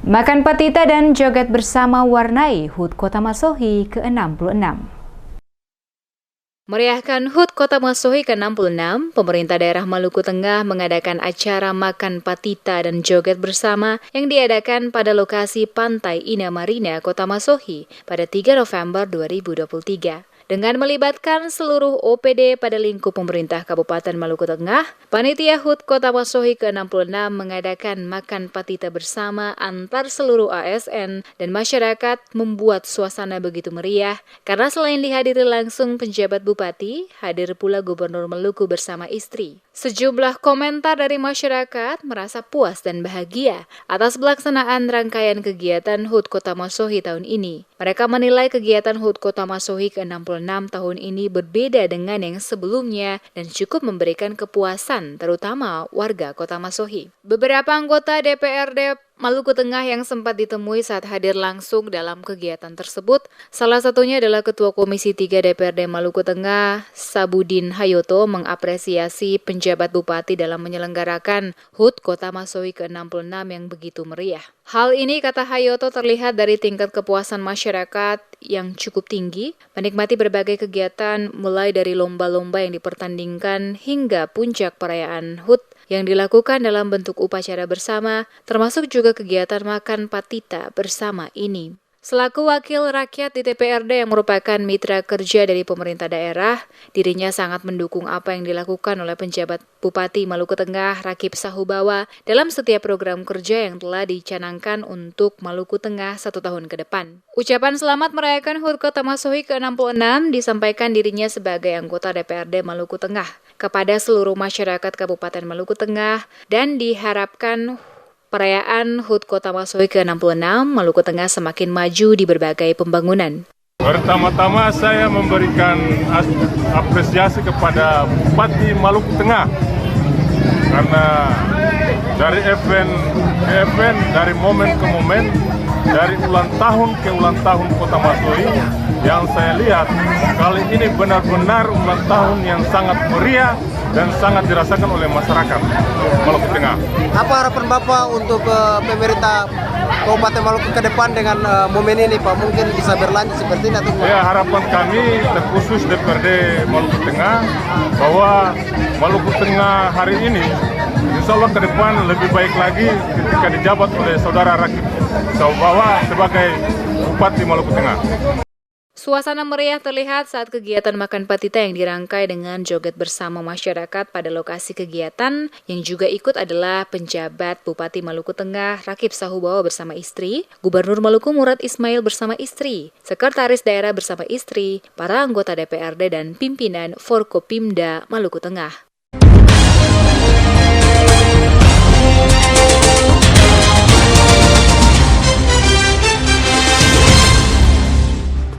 Makan patita dan joget bersama warnai HUT Kota Masohi ke-66. Meriahkan HUT Kota Masohi ke-66, pemerintah daerah Maluku Tengah mengadakan acara makan patita dan joget bersama yang diadakan pada lokasi Pantai Ina Marina, Kota Masohi pada 3 November 2023. Dengan melibatkan seluruh OPD pada lingkup pemerintah Kabupaten Maluku Tengah, Panitia HUT Kota Masohi ke-66 mengadakan makan patita bersama antar seluruh ASN dan masyarakat membuat suasana begitu meriah karena selain dihadiri langsung penjabat bupati, hadir pula Gubernur Maluku bersama istri. Sejumlah komentar dari masyarakat merasa puas dan bahagia atas pelaksanaan rangkaian kegiatan HUT Kota Masohi tahun ini. Mereka menilai kegiatan HUT Kota Masohi ke-66 tahun ini berbeda dengan yang sebelumnya dan cukup memberikan kepuasan terutama warga Kota Masohi. Beberapa anggota DPRD Maluku Tengah yang sempat ditemui saat hadir langsung dalam kegiatan tersebut, salah satunya adalah Ketua Komisi 3 DPRD Maluku Tengah, Sabudin Hayoto, mengapresiasi penjabat bupati dalam menyelenggarakan HUT Kota Masohi ke-66 yang begitu meriah. Hal ini, kata Hayoto, terlihat dari tingkat kepuasan masyarakat yang cukup tinggi, menikmati berbagai kegiatan mulai dari lomba-lomba yang dipertandingkan hingga puncak perayaan HUT yang dilakukan dalam bentuk upacara bersama, termasuk juga kegiatan makan patita bersama ini. Selaku wakil rakyat di DPRD yang merupakan mitra kerja dari pemerintah daerah, dirinya sangat mendukung apa yang dilakukan oleh penjabat Bupati Maluku Tengah, Rakib Sahubawa, dalam setiap program kerja yang telah dicanangkan untuk Maluku Tengah 1 tahun ke depan. Ucapan selamat merayakan HUT Kota Masohi ke-66 disampaikan dirinya sebagai anggota DPRD Maluku Tengah kepada seluruh masyarakat Kabupaten Maluku Tengah dan diharapkan perayaan HUT Kota Masohi ke-66 Maluku Tengah semakin maju di berbagai pembangunan. Pertama-tama saya memberikan apresiasi kepada Bupati Maluku Tengah karena dari event ke event, dari momen ke momen, dari ulang tahun ke ulang tahun Kota Masohi, yang saya lihat kali ini benar-benar ulang tahun yang sangat meriah dan sangat dirasakan oleh masyarakat Maluku Tengah. Apa harapan Bapak untuk pemerintah Kabupaten Maluku ke depan dengan momen ini, Pak? Mungkin bisa berlanjut seperti ini atau gimana? Ya, harapan kami terkhusus DPRD Maluku Tengah bahwa Maluku Tengah hari ini insya Allah ke depan lebih baik lagi ketika dijabat oleh Saudara Rakib Sahubawa sebagai Bupati Maluku Tengah. Suasana meriah terlihat saat kegiatan makan patita yang dirangkai dengan joget bersama masyarakat pada lokasi kegiatan yang juga ikut adalah penjabat Bupati Maluku Tengah Rakib Sahubawa bersama istri, Gubernur Maluku Murad Ismail bersama istri, Sekretaris Daerah bersama istri, para anggota DPRD dan pimpinan Forkopimda Maluku Tengah.